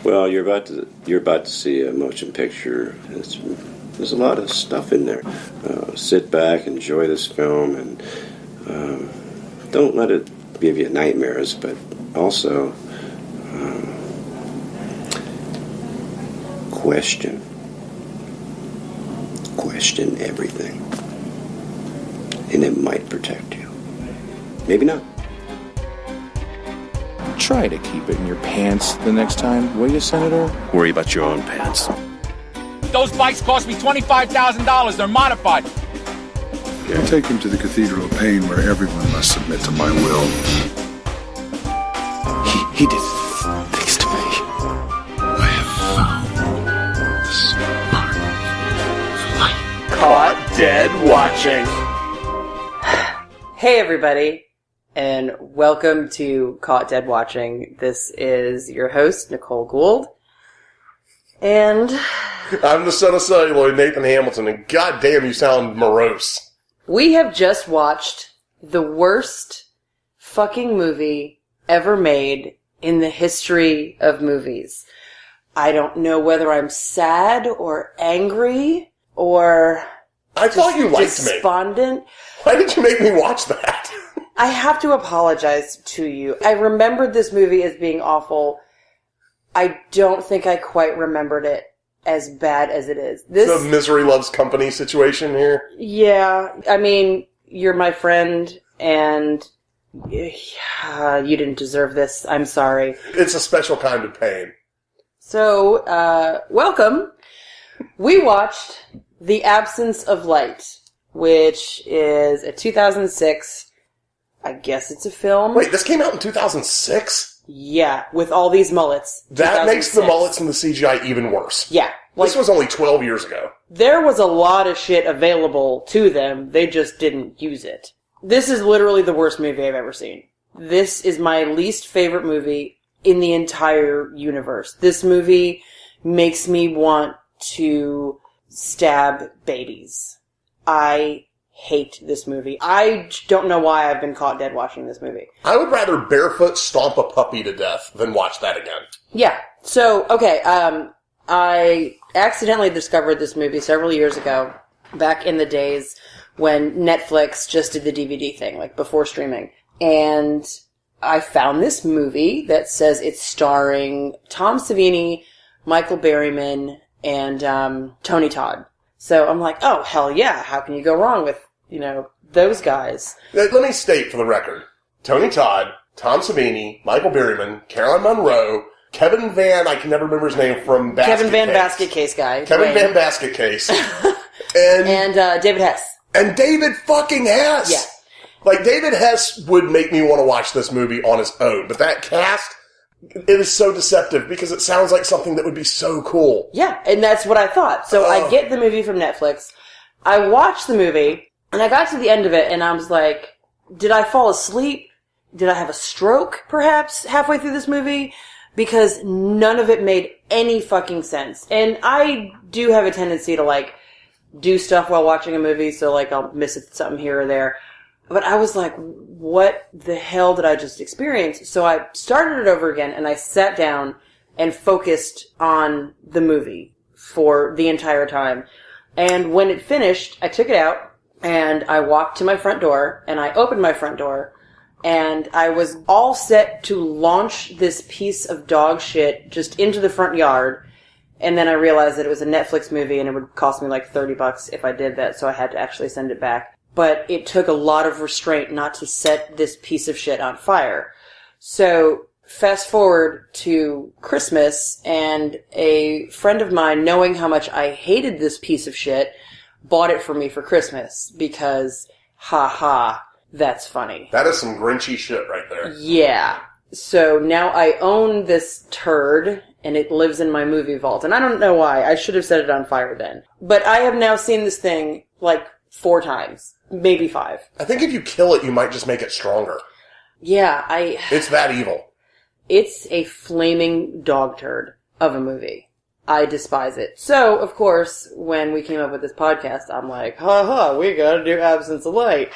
Well, you're about to see a motion picture. There's a lot of stuff in there. Sit back, enjoy this film, and don't let it give you nightmares, but also question everything, and it might protect you. Maybe not. Try to keep it in your pants the next time, will you, Senator? Worry about your own pants. Those bikes cost me $25,000. They're modified. I take him to the Cathedral of Pain where everyone must submit to my will. He did things to me. I have found the spark of light. Caught dead watching. Hey everybody, and welcome to Caught Dead Watching. This is your host, Nicole Gould. And I'm the son of celluloid, Nathan Hamilton, and goddamn you sound morose. we have just watched the worst fucking movie ever made in the history of movies. I don't know whether I'm sad or angry or I thought you liked me. despondent. Why did you make me watch that? I have to apologize to you. I remembered this movie as being awful. I don't think I quite remembered it as bad as it is. The misery loves company situation here. Yeah, I mean, you're my friend, and you didn't deserve this. I'm sorry. It's a special kind of pain. So, welcome. We watched The Absence of Light, which is a 2006, I guess it's a film. Wait, this came out in 2006? Yeah, with all these mullets. That makes the 2006. mullets and the CGI even worse. Yeah. This was only 12 years ago. There was a lot of shit available to them, they just didn't use it. This is literally the worst movie I've ever seen. This is my least favorite movie in the entire universe. This movie makes me want to stab babies. I hate this movie. I don't know why I've been caught dead watching this movie. I would rather barefoot stomp a puppy to death than watch that again. Yeah. So, okay, I accidentally discovered this movie several years ago, back in the days when Netflix just did the DVD thing, like before streaming. And I found this movie that says it's starring Tom Savini, Michael Berryman, and Tony Todd. So I'm like, oh, hell yeah, how can you go wrong with, those guys? Let me state for the record. Tony Todd, Tom Savini, Michael Berryman, Carolyn Monroe, Kevin Van, I can never remember his name from Basket Kevin Van Case. Basket Case guy. Kevin Van Basket Case. and David Hess. And David fucking Hess! Yeah. Like, David Hess would make me want to watch this movie on his own, but that cast, it is so deceptive because it sounds like something that would be so cool. Yeah, and that's what I thought. So I get the movie from Netflix. I watched the movie, and I got to the end of it, and I was like, did I fall asleep? Did I have a stroke, perhaps, halfway through this movie? Because none of it made any fucking sense. And I do have a tendency to, do stuff while watching a movie, so, I'll miss something here or there. But I was like, what the hell did I just experience? So I started it over again, and I sat down and focused on the movie for the entire time. And when it finished, I took it out, and I walked to my front door, and I opened my front door, and I was all set to launch this piece of dog shit just into the front yard. And then I realized that it was a Netflix movie, and it would cost me $30 if I did that, so I had to actually send it back. But it took a lot of restraint not to set this piece of shit on fire. So, fast forward to Christmas, and a friend of mine, knowing how much I hated this piece of shit, bought it for me for Christmas, because, that's funny. That is some Grinchy shit right there. Yeah. So now I own this turd, and it lives in my movie vault. And I don't know why. I should have set it on fire then. But I have now seen this thing, 4 times. Maybe 5. I think if you kill it, you might just make it stronger. Yeah, It's that evil. It's a flaming dog turd of a movie. I despise it. So, of course, when we came up with this podcast, I'm like, we gotta do Absence of Light.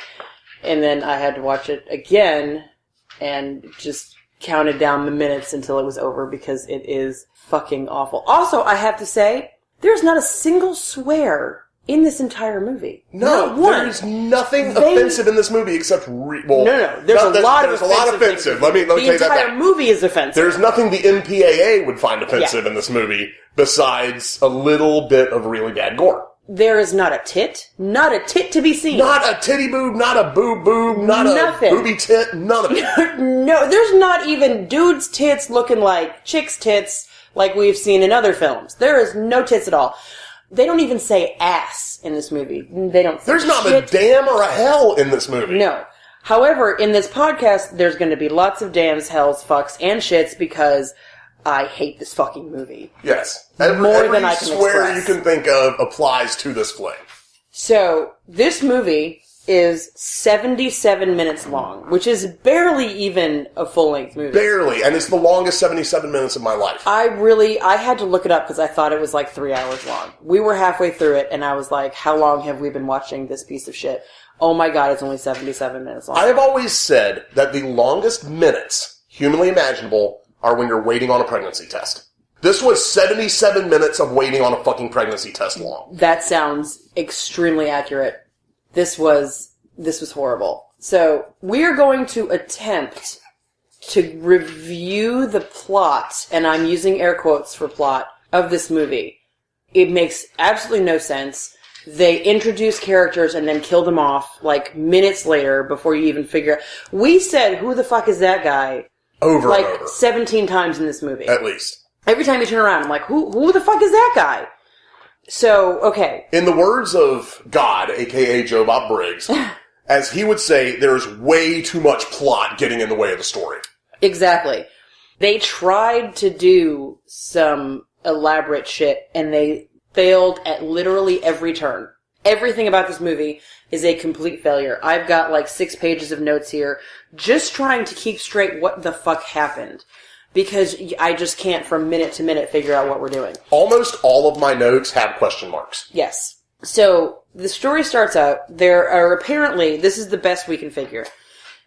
And then I had to watch it again and just counted down the minutes until it was over because it is fucking awful. Also, I have to say, there's not a single swear in this entire movie. No, there's nothing offensive in this movie except no. There's a lot of offensive. Let me tell you that. The entire movie is offensive. There's nothing the MPAA would find offensive in this movie besides a little bit of really bad gore. There is not a tit to be seen. Not a titty boob, not a boob boob, not Nothing. a booby tit, none of it. No, there's not even dudes' tits looking like chicks' tits like we've seen in other films. There is no tits at all. They don't even say ass in this movie. They don't say There's not shit. a damn or a hell in this movie. No. However, in this podcast, there's going to be lots of dams, hells, fucks, and shits because I hate this fucking movie. Yes. More than I can swear express. you can think of applies to this flick. So, this movie is 77 minutes long, which is barely even a full-length movie. Barely. And it's the longest 77 minutes of my life. I had to look it up because I thought it was like 3 hours long. We were halfway through it, and I was like, how long have we been watching this piece of shit? Oh my god, it's only 77 minutes long. I have always said that the longest minutes humanly imaginable are when you're waiting on a pregnancy test. This was 77 minutes of waiting on a fucking pregnancy test long. That sounds extremely accurate. This was horrible. So, we're going to attempt to review the plot, and I'm using air quotes for plot, of this movie. It makes absolutely no sense. They introduce characters and then kill them off, like, minutes later before you even figure out. We said, who the fuck is that guy? Over and like, over. 17 times in this movie. At least. Every time you turn around, I'm like, who the fuck is that guy? So, okay. In the words of God, aka Joe Bob Briggs, as he would say, there's way too much plot getting in the way of the story. Exactly. They tried to do some elaborate shit, and they failed at literally every turn. Everything about this movie is a complete failure. I've got like 6 pages of notes here, just trying to keep straight what the fuck happened. Because I just can't from minute to minute figure out what we're doing. Almost all of my notes have question marks. Yes. So, the story starts out, there are apparently, this is the best we can figure,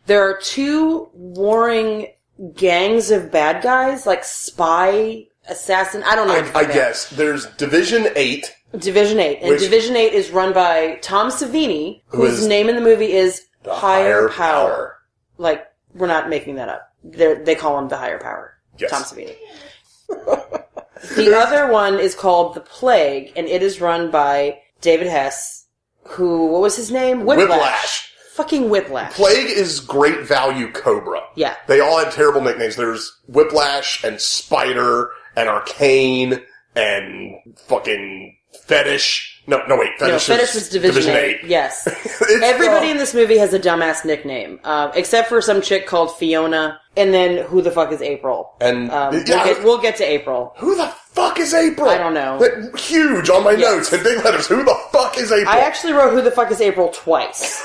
there are 2 warring gangs of bad guys, like spy, assassin, I don't know. I guess. There's Division 8. Division 8. And Division 8 is run by Tom Savini, whose name in the movie is The Higher Power. Like, we're not making that up. They call him the Higher Power. Yes. Tom Savini. The other one is called The Plague, and it is run by David Hess, who, what was his name? Whiplash. Fucking Whiplash. Plague is Great Value Cobra. Yeah. They all had terrible nicknames. There's Whiplash and Spider and Arcane and fucking Fetish. No, wait. Fetish was Division 8. Yes. Everybody in this movie has a dumbass nickname, except for some chick called Fiona, and then who the fuck is April? And we'll get to April. Who the fuck is April? I don't know. Huge on my notes in big letters. Who the fuck is April? I actually wrote who the fuck is April twice.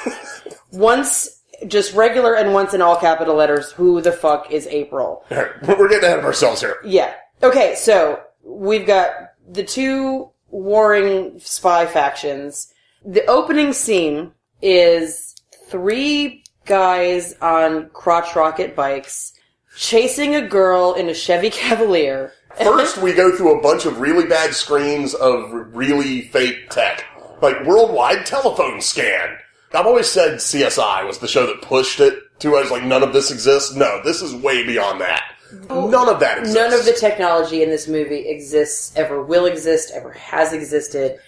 Once just regular and once in all capital letters, who the fuck is April? All right, we're getting ahead of ourselves here. Yeah. Okay, so we've got the 2 warring spy factions. The opening scene is 3 guys on crotch rocket bikes chasing a girl in a Chevy Cavalier. First, we go through a bunch of really bad screens of really fake tech. Like, worldwide telephone scan. I've always said CSI was the show that pushed it to us, like, none of this exists. No, this is way beyond that. None of that exists. None of the technology in this movie exists, ever will exist, ever has existed.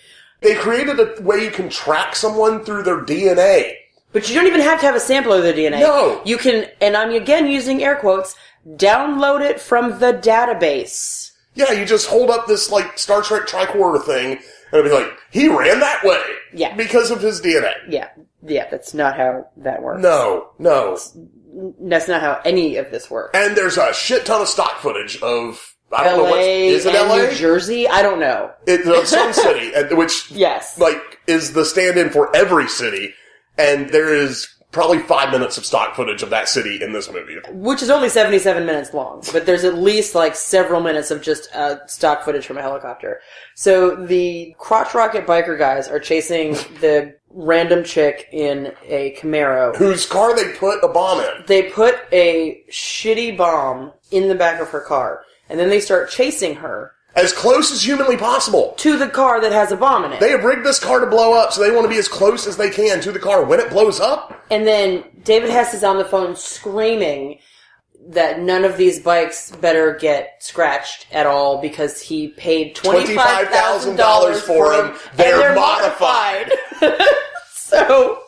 They created a way you can track someone through their DNA. But you don't even have to have a sample of their DNA. No. You can, and I'm again using air quotes, download it from the database. Yeah, you just hold up this, like, Star Trek tricorder thing, and it'll be like, he ran that way. Yeah. Because of his DNA. Yeah, that's not how that works. No. That's not how any of this works. And there's a shit ton of stock footage of, I don't know LA what, is it and LA? New Jersey? I don't know. It's some city, which, Yes. like, is the stand-in for every city. And there is probably 5 minutes of stock footage of that city in this movie. Which is only 77 minutes long, but there's at least like several minutes of just stock footage from a helicopter. So the crotch rocket biker guys are chasing the random chick in a Camaro. Whose car they put a bomb in. They put a shitty bomb in the back of her car, and then they start chasing her. As close as humanly possible. To the car that has a bomb in it. They have rigged this car to blow up, so they want to be as close as they can to the car when it blows up. And then David Hess is on the phone screaming that none of these bikes better get scratched at all because he paid $25,000 for them. They're modified. So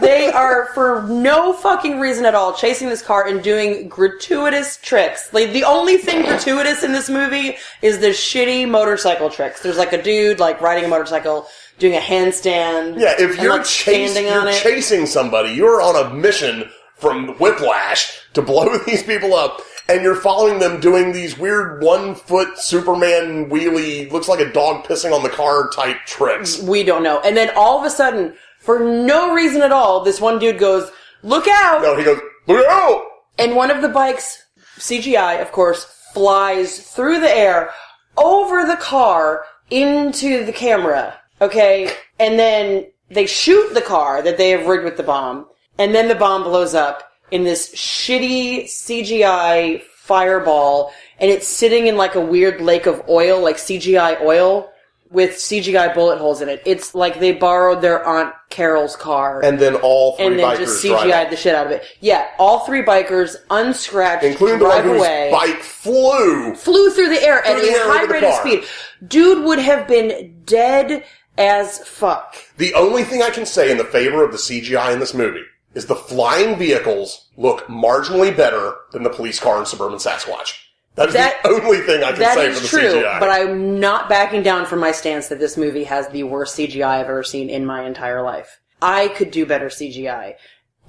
they are, for no fucking reason at all, chasing this car and doing gratuitous tricks. Like, the only thing gratuitous in this movie is the shitty motorcycle tricks. There's like a dude like riding a motorcycle doing a handstand. Yeah, if you're, like, chasing somebody, you're on a mission from Whiplash to blow these people up, and you're following them doing these weird 1-foot Superman wheelie, looks like a dog pissing on the car type tricks. We don't know. And then all of a sudden, for no reason at all, this one dude goes, "Look out!" No, he goes, "Look out!" And one of the bikes, CGI, of course, flies through the air, over the car, into the camera. Okay? And then they shoot the car that they have rigged with the bomb, and then the bomb blows up in this shitty CGI fireball, and it's sitting in like a weird lake of oil, like CGI oil, with CGI bullet holes in it. It's like they borrowed their Aunt Carol's car. And then all three bikers and then just CGI'd the shit out of it. Yeah, all three bikers, unscratched, including the one whose bike flew through the air at a high rate of speed. Dude would have been dead as fuck. The only thing I can say in the favor of the CGI in this movie is the flying vehicles look marginally better than the police car in Suburban Sasquatch. That is the only thing I can say for the CGI. That is true, but I'm not backing down from my stance that this movie has the worst CGI I've ever seen in my entire life. I could do better CGI.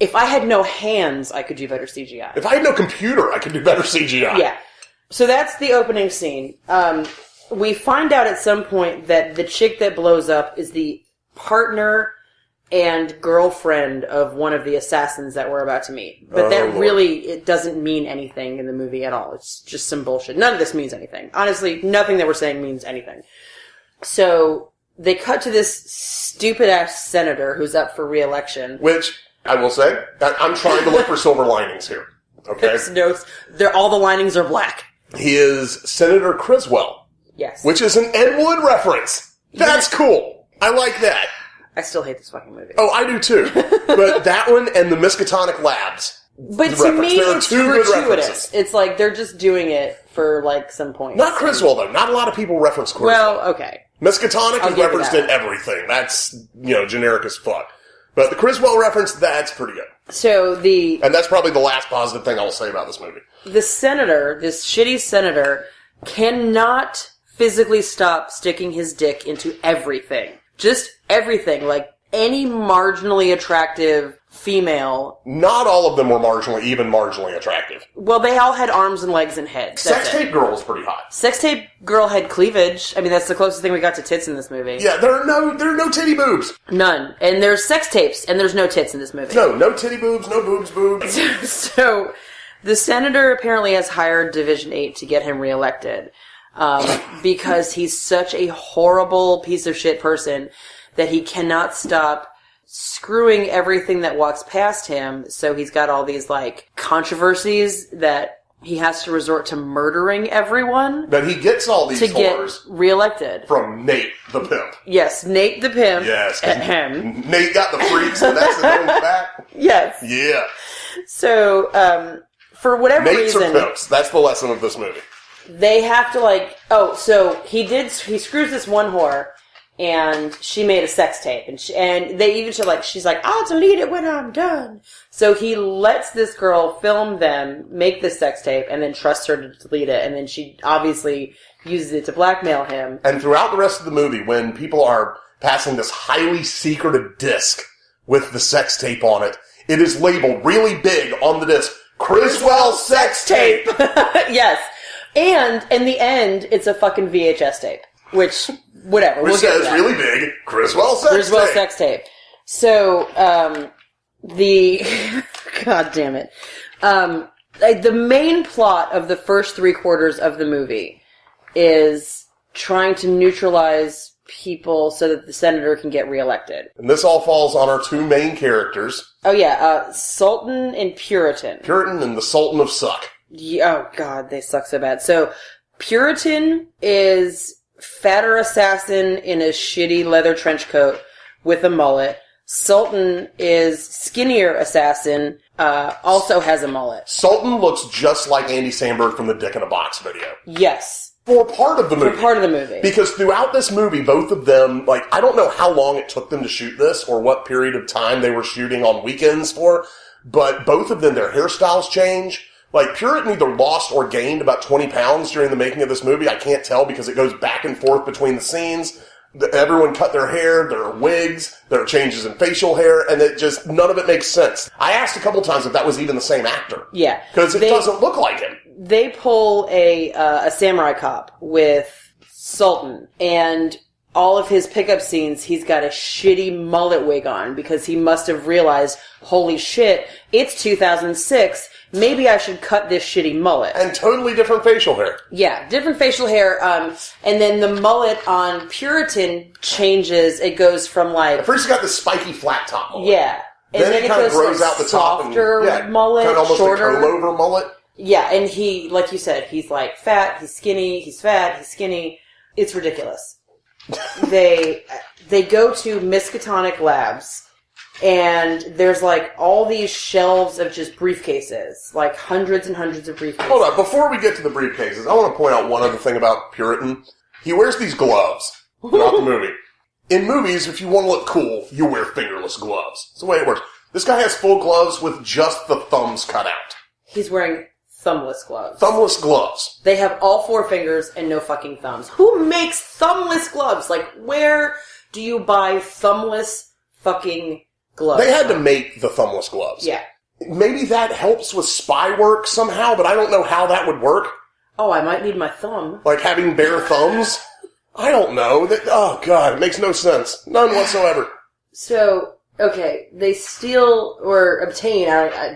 If I had no hands, I could do better CGI. If I had no computer, I could do better CGI. Yeah. So that's the opening scene. We find out at some point that the chick that blows up is the partner and girlfriend of one of the assassins that we're about to meet. But it doesn't mean anything in the movie at all. It's just some bullshit. None of this means anything. Honestly, nothing that we're saying means anything. So, they cut to this stupid-ass senator who's up for re-election. Which, I will say, I'm trying to look for silver linings here. Okay? All the linings are black. He is Senator Criswell. Yes. Which is an Ed Wood reference. That's cool. I like that. I still hate this fucking movie. Oh, I do too. But that one and the Miskatonic Labs. But to me, it's gratuitous. It's like they're just doing it for like some point. Not Criswell though. Not a lot of people reference Criswell. Well, okay. Miskatonic is referenced in everything. That's, generic as fuck. But the Criswell reference, that's pretty good. And that's probably the last positive thing I'll say about this movie. The senator, this shitty senator, cannot physically stop sticking his dick into everything. Just everything. Like, any marginally attractive female. Not all of them were even marginally attractive. Well, they all had arms and legs and heads. Sex Tape Girl was pretty hot. Sex Tape Girl had cleavage. I mean, that's the closest thing we got to tits in this movie. Yeah, there are no titty boobs. None. And there's sex tapes, and there's no tits in this movie. No titty boobs, no boobs. So, the senator apparently has hired Division 8 to get him reelected. Because he's such a horrible piece of shit person that he cannot stop screwing everything that walks past him. So he's got all these, like, controversies that he has to resort to murdering everyone. But he gets all these to get reelected. From Nate the Pimp. Yes, Nate the Pimp. Yes. Nate got the freaks and that's the back. Yes. Yeah. So, for whatever reason. Nates are pimps. That's the lesson of this movie. They have to so he screws this one whore, and she made a sex tape, and they even show, she's like, I'll delete it when I'm done. So he lets this girl film them, make this sex tape, and then trusts her to delete it, and then she obviously uses it to blackmail him. And throughout the rest of the movie, when people are passing this highly secretive disc with the sex tape on it, it is labeled really big on the disc, Criswell Sex Tape! Yes. And, in the end, it's a fucking VHS tape. Which, whatever. Which says really big, Criswell Sex Tape. Sex Tape. So, God damn it. The main plot of the first 3/4 of the movie is trying to neutralize people so that the senator can get reelected. And this all falls on our two main characters. Oh yeah, Sultan and Puritan. Puritan and the Sultan of Suck. Oh god, they suck so bad. So, Puritan is fatter assassin in a shitty leather trench coat with a mullet. Sultan is skinnier assassin, also has a mullet. Sultan looks just like Andy Samberg from the Dick in a Box video. Yes. For part of the movie. For part of the movie. Because throughout this movie, both of them, like, I don't know how long it took them to shoot this, or what period of time they were shooting on weekends for, but both of them, their hairstyles change. Like, Puritan either lost or gained about 20 pounds during the making of this movie. I can't tell because it goes back and forth between the scenes. Everyone cut their hair, there are wigs, there are changes in facial hair, and it just, none of it makes sense. I asked a couple times if that was even the same actor. Yeah. Because it doesn't look like him. They pull a samurai cop with Sultan, and all of his pickup scenes, he's got a shitty mullet wig on because he must have realized, holy shit, it's 2006, maybe I should cut this shitty mullet. And totally different facial hair. Yeah, different facial hair, and then the mullet on Puritan changes, it goes from like... At first he got the spiky flat top mullet. Yeah. And then it kind of grows out the top. Softer mullet, kind of almost shorter. a comb-over mullet. Yeah, and he, like you said, he's like fat, he's skinny, he's fat, he's skinny. It's ridiculous. They go to Miskatonic Labs, and there's like all these shelves of just briefcases, like hundreds and hundreds of briefcases. Hold on, before we get to the briefcases, I want to point out one other thing about Puritan. He wears these gloves throughout the movie. In movies, if you want to look cool, you wear fingerless gloves. It's the way it works. This guy has full gloves with just the thumbs cut out. He's wearing thumbless gloves. Thumbless gloves. They have all 4 fingers and no fucking thumbs. Who makes thumbless gloves? Like, where do you buy thumbless fucking gloves? They had to make the thumbless gloves. Yeah. Maybe that helps with spy work somehow, but I don't know how that would work. Oh, I might need my thumb. Like having bare thumbs? I don't know. Oh, God, it makes no sense. None whatsoever. So, okay, they steal or obtain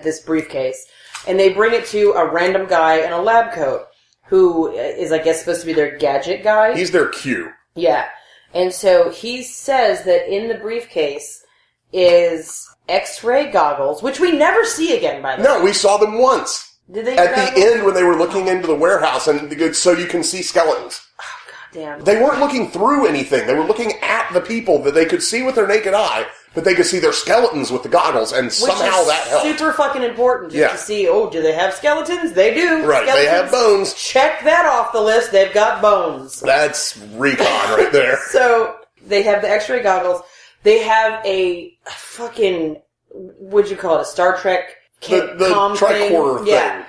this briefcase, and they bring it to a random guy in a lab coat, who is, I guess, supposed to be their gadget guy. He's their Q. Yeah. And so he says that in the briefcase is X-ray goggles, which we never see again, by the way. No, we saw them once. Did they? At the end when they were looking into the warehouse, and so you can see skeletons. Oh, goddamn. They weren't looking through anything. They were looking at the people that they could see with their naked eye, but they could see their skeletons with the goggles, and somehow that helped. Super fucking important just to see, do they have skeletons? They do. Right, skeletons. they have bones. Check that off the list. They've got bones. That's recon right there. So, they have the X-ray goggles. They have a fucking, what'd you call it, a Star Trek the tricorder thing. Yeah.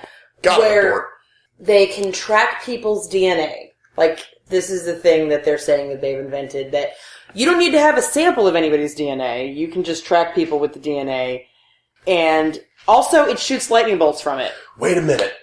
Where they can track people's DNA. Like, this is the thing that they're saying that they've invented, that you don't need to have a sample of anybody's DNA. You can just track people with the DNA. And also, it shoots lightning bolts from it. Wait a minute.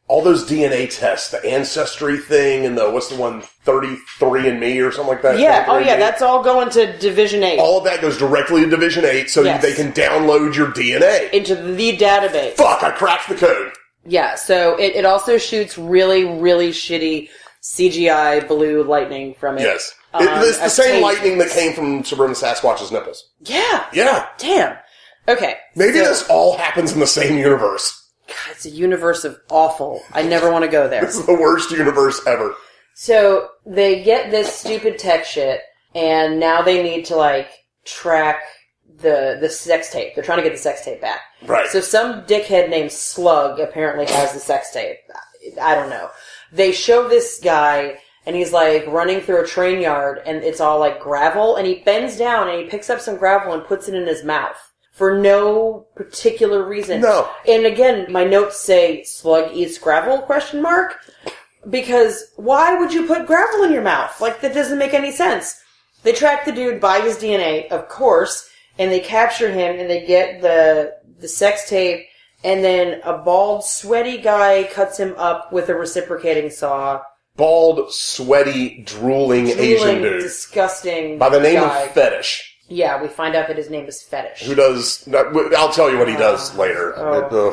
All those DNA tests, the Ancestry thing, and what's the one, 33andMe or something like that? Yeah, that's all going to Division 8. All of that goes directly to Division 8 so they can download your DNA. Into the database. Fuck, I cracked the code. Yeah, so it also shoots really, really shitty CGI blue lightning from it. Yes. It's the same lightning that came from Suburban Sasquatch's nipples. Yeah. Yeah. Damn. Okay. Maybe this all happens in the same universe. God, it's a universe of awful. I never want to go there. This is the worst universe ever. So, they get this stupid tech shit, and now they need to, track the sex tape. They're trying to get the sex tape back. Right. So some dickhead named Slug apparently has the sex tape. I don't know. They show this guy, and he's, running through a train yard, and it's all, gravel, and he bends down, and he picks up some gravel and puts it in his mouth. For no particular reason. No. And again, my notes say, Slug eats gravel, ? Because why would you put gravel in your mouth? That doesn't make any sense. They track the dude by his DNA, of course, and they capture him, and they get the sex tape, and then a bald, sweaty guy cuts him up with a reciprocating saw. Bald, sweaty, drooling Asian dude. Disgusting by the name guy. of Fetish. Yeah, we find out that his name is Fetish. Who does... I'll tell you what he does later.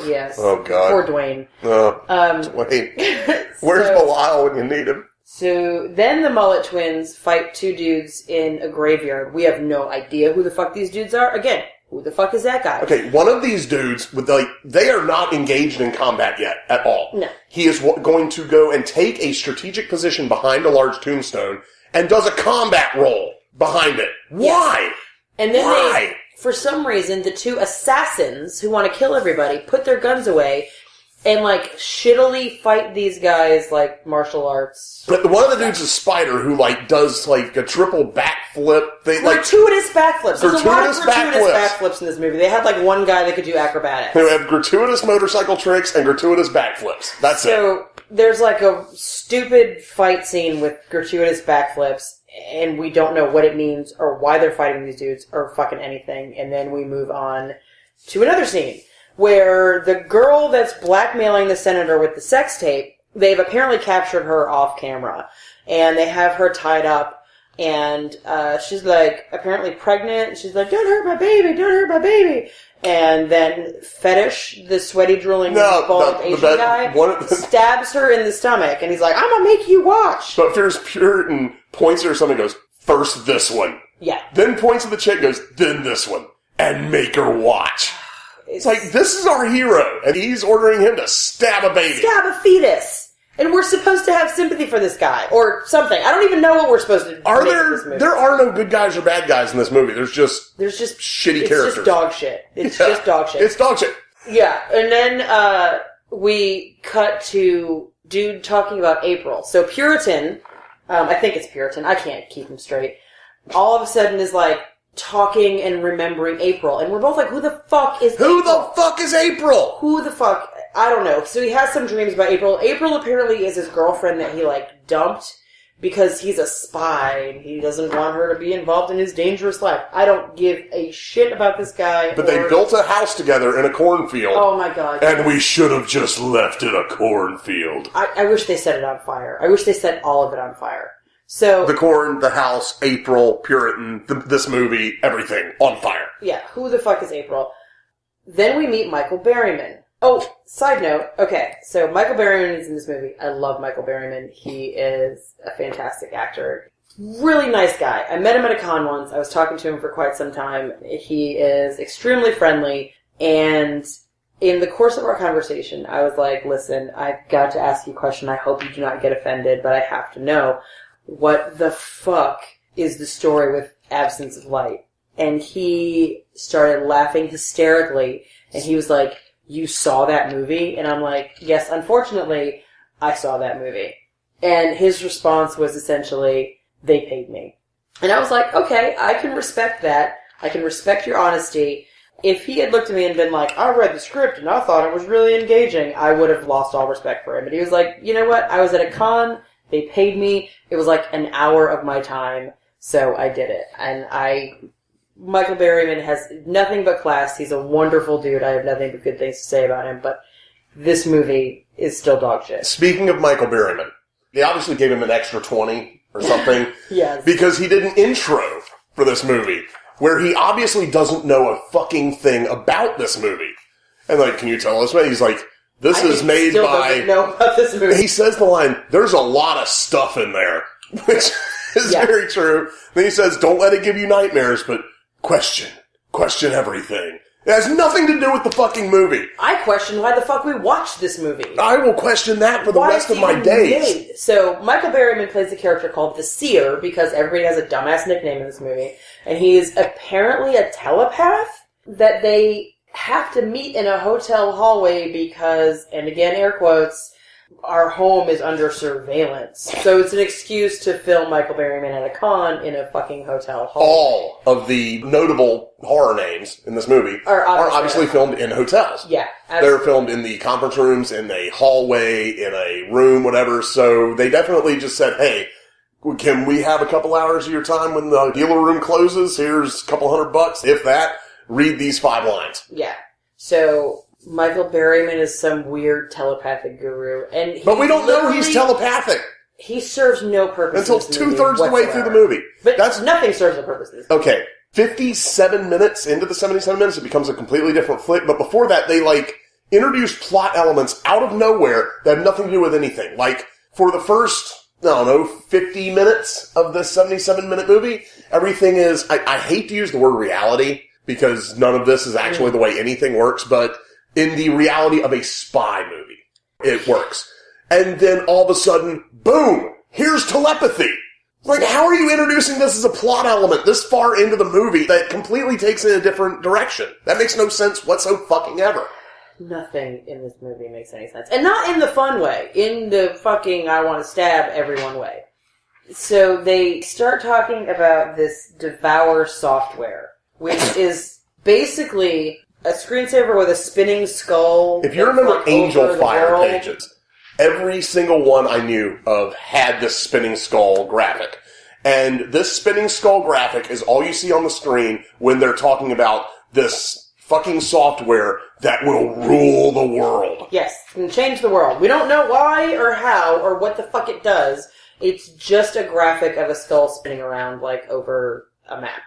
Yes. Oh, God. Poor Dwayne. Dwayne. Where's Belial when you need him? So then the Mullet Twins fight two dudes in a graveyard. We have no idea who the fuck these dudes are. Again, who the fuck is that guy? Okay, one of these dudes, they are not engaged in combat yet at all. No. He is going to go and take a strategic position behind a large tombstone and does a combat roll behind it. Why? And then Why? for some reason, the two assassins who want to kill everybody put their guns away and, shittily fight these guys like martial arts. But one of the dudes is Spider, who, does, a triple backflip thing. Gratuitous backflips. There's a lot of Gratuitous gratuitous backflips in this movie. They had, one guy that could do acrobatics. They have gratuitous motorcycle tricks and gratuitous backflips. That's it. So, there's, a stupid fight scene with gratuitous backflips, and we don't know what it means or why they're fighting these dudes or fucking anything. And then we move on to another scene where the girl that's blackmailing the senator with the sex tape, they've apparently captured her off camera. And they have her tied up, and she's, apparently pregnant. She's like, don't hurt my baby, don't hurt my baby. And then Fetish, the sweaty, drooling, bald Asian guy, stabs her in the stomach. And he's like, I'm gonna make you watch. But Fierce Puritan points at her something and goes, first this one. Yeah. Then points at the chick and goes, then this one. And make her watch. It's this is our hero, and he's ordering him to stab a baby. Stab a fetus. And we're supposed to have sympathy for this guy. Or something. I don't even know what we're supposed to do. There are no good guys or bad guys in this movie. There's just shitty characters. It's just dog shit. It's just dog shit. It's dog shit. Yeah. And then, we cut to dude talking about April. So Puritan, I think it's Puritan. I can't keep him straight. All of a sudden is talking and remembering April. And we're both like, who the fuck is April? Who the fuck is April? Who the fuck? I don't know. So he has some dreams about April. April apparently is his girlfriend that he, dumped because he's a spy and he doesn't want her to be involved in his dangerous life. I don't give a shit about this guy. But they built a house together in a cornfield. Oh my god. And we should have just left it a cornfield. I wish they set it on fire. I wish they set all of it on fire. So the corn, the house, April, Puritan, this movie, everything on fire. Yeah, who the fuck is April? Then we meet Michael Berryman. Oh, side note. Okay, so Michael Berryman is in this movie. I love Michael Berryman. He is a fantastic actor. Really nice guy. I met him at a con once. I was talking to him for quite some time. He is extremely friendly, and in the course of our conversation, I was like, listen, I've got to ask you a question. I hope you do not get offended, but I have to know. What the fuck is the story with Absence of Light? And he started laughing hysterically, and he was like, you saw that movie? And I'm like, yes, unfortunately, I saw that movie. And his response was essentially, they paid me. And I was like, okay, I can respect that. I can respect your honesty. If he had looked at me and been like, I read the script and I thought it was really engaging, I would have lost all respect for him. But he was like, you know what? I was at a con. They paid me. It was an hour of my time, so I did it. And Michael Berryman has nothing but class. He's a wonderful dude. I have nothing but good things to say about him, but this movie is still dog shit. Speaking of Michael Berryman, they obviously gave him an extra 20 or something. Yes. Because he did an intro for this movie, where he obviously doesn't know a fucking thing about this movie. And can you tell us, man? He's like, this is made still by... doesn't know about this movie. He says the line, there's a lot of stuff in there, which is very true. Then he says, don't let it give you nightmares, but question everything. It has nothing to do with the fucking movie. I question why the fuck we watched this movie. I will question that for the rest of my days. So, Michael Berryman plays a character called the Seer, because everybody has a dumbass nickname in this movie, and he is apparently a telepath that they have to meet in a hotel hallway because, and again air quotes, our home is under surveillance. So it's an excuse to film Michael Berryman at a con in a fucking hotel hallway. All of the notable horror names in this movie are obviously filmed in hotels. Yeah, absolutely. They're filmed in the conference rooms, in a hallway, in a room, whatever. So they definitely just said, hey, can we have a couple hours of your time when the dealer room closes? Here's a couple $100, if that. Read these 5 lines. Yeah. So Michael Berryman is some weird telepathic guru, but we don't know he's telepathic. He serves no purpose until 2/3 the way through the movie. But nothing serves a purpose. Okay, 57 minutes into the 77 minutes, it becomes a completely different flick. But before that, they, introduce plot elements out of nowhere that have nothing to do with anything. For the first, 50 minutes of this 77-minute movie, everything is, I hate to use the word reality, because none of this is actually the way anything works, but in the reality of a spy movie, it works. And then all of a sudden, boom, here's telepathy. How are you introducing this as a plot element this far into the movie that completely takes it in a different direction? That makes no sense whatsoever. Nothing in this movie makes any sense. And not in the fun way. In the fucking I want to stab everyone way. So they start talking about this Devour software, which is basically a screensaver with a spinning skull. If you remember Angel Fire pages, every single one I knew of had this spinning skull graphic. And this spinning skull graphic is all you see on the screen when they're talking about this fucking software that will rule the world. Yes, it's going to change the world. We don't know why or how or what the fuck it does. It's just a graphic of a skull spinning around over a map.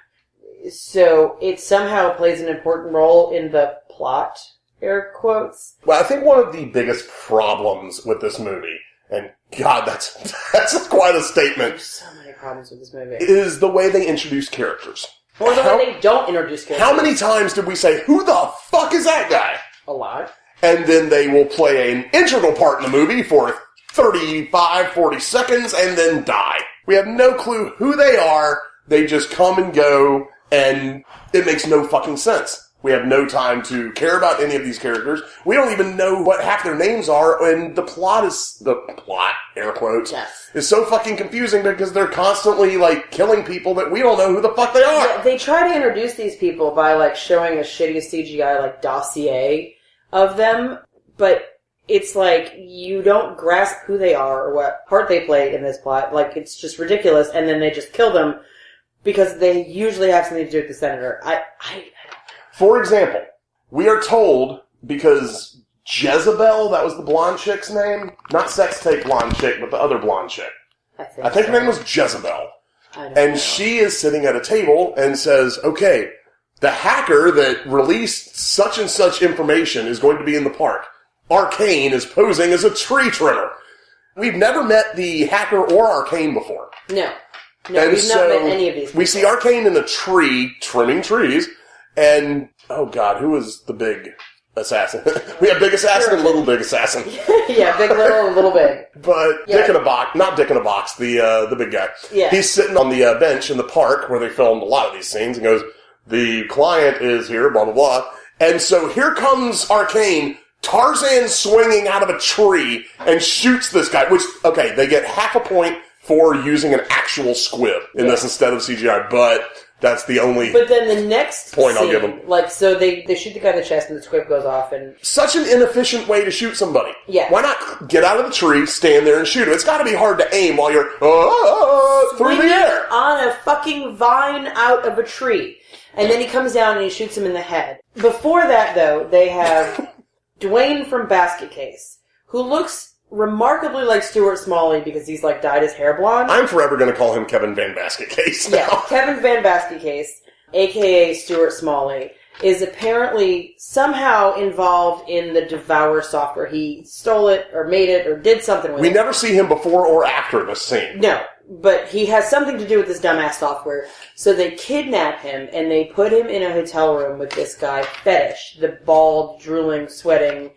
So it somehow plays an important role in the plot, air quotes. Well, I think one of the biggest problems with this movie, and God, that's quite a statement. There's so many problems with this movie. Is the way they introduce characters. Or the way they don't introduce characters. How many times did we say, who the fuck is that guy? A lot. And then they will play an integral part in the movie for 35, 40 seconds and then die. We have no clue who they are. They just come and go, and it makes no fucking sense. We have no time to care about any of these characters. We don't even know what half their names are, and the plot, air quotes, yes, is so fucking confusing because they're constantly, killing people that we don't know who the fuck they are. Yeah, they try to introduce these people by, showing a shitty CGI, dossier of them, but it's you don't grasp who they are or what part they play in this plot. It's just ridiculous, and then they just kill them because they usually have something to do with the senator. For example, we are told, because Jezebel, that was the blonde chick's name? Not sex tape blonde chick, but the other blonde chick. I think her name was Jezebel. And she is sitting at a table and says, okay, the hacker that released such and such information is going to be in the park. Arcane is posing as a tree trimmer. We've never met the hacker or Arcane before. No, we've not met any of these people. We see Arcane in a tree, trimming trees, and, oh God, who was the big assassin? We have Big Assassin and Little Big Assassin. Yeah, Big Little and Little Big. But Dick in a Box, not Dick in a Box, the big guy. Yeah. He's sitting on the bench in the park where they filmed a lot of these scenes and goes, the client is here, blah, blah, blah. And so here comes Arcane, Tarzan swinging out of a tree and shoots this guy, which, okay, they get half a point for using an actual squib in this instead of CGI, but that's the only But then the next point scene, I'll give them. so they shoot the guy in the chest and the squib goes off and... Such an inefficient way to shoot somebody. Yeah. Why not get out of the tree, stand there and shoot him? It's gotta be hard to aim while you're through the air. On a fucking vine out of a tree. And then he comes down and he shoots him in the head. Before that, though, they have Dwayne from Basket Case, who looks remarkably like Stuart Smalley because he's dyed his hair blonde. I'm forever going to call him Kevin Van Basket Case now. Yeah, Kevin Van Basket Case, a.k.a. Stuart Smalley, is apparently somehow involved in the Devour software. He stole it or made it or did something with it. We never see him before or after this scene. No, but he has something to do with this dumbass software. So they kidnap him and they put him in a hotel room with this guy, Fetish, the bald, drooling, sweating,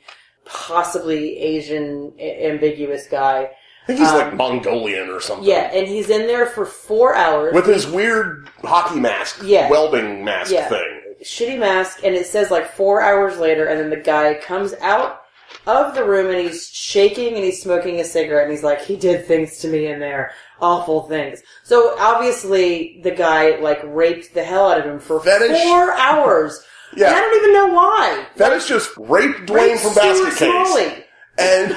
possibly Asian, ambiguous guy. I think he's Mongolian or something. Yeah, and he's in there for 4 hours. With his weird hockey mask, welding mask thing. Shitty mask, and it says 4 hours later, and then the guy comes out of the room and he's shaking and he's smoking a cigarette and he's like, he did things to me in there. Awful things. So obviously the guy raped the hell out of him for 4 hours. Yeah. And I don't even know why. Fetish just raped Dwayne from Basket Case. And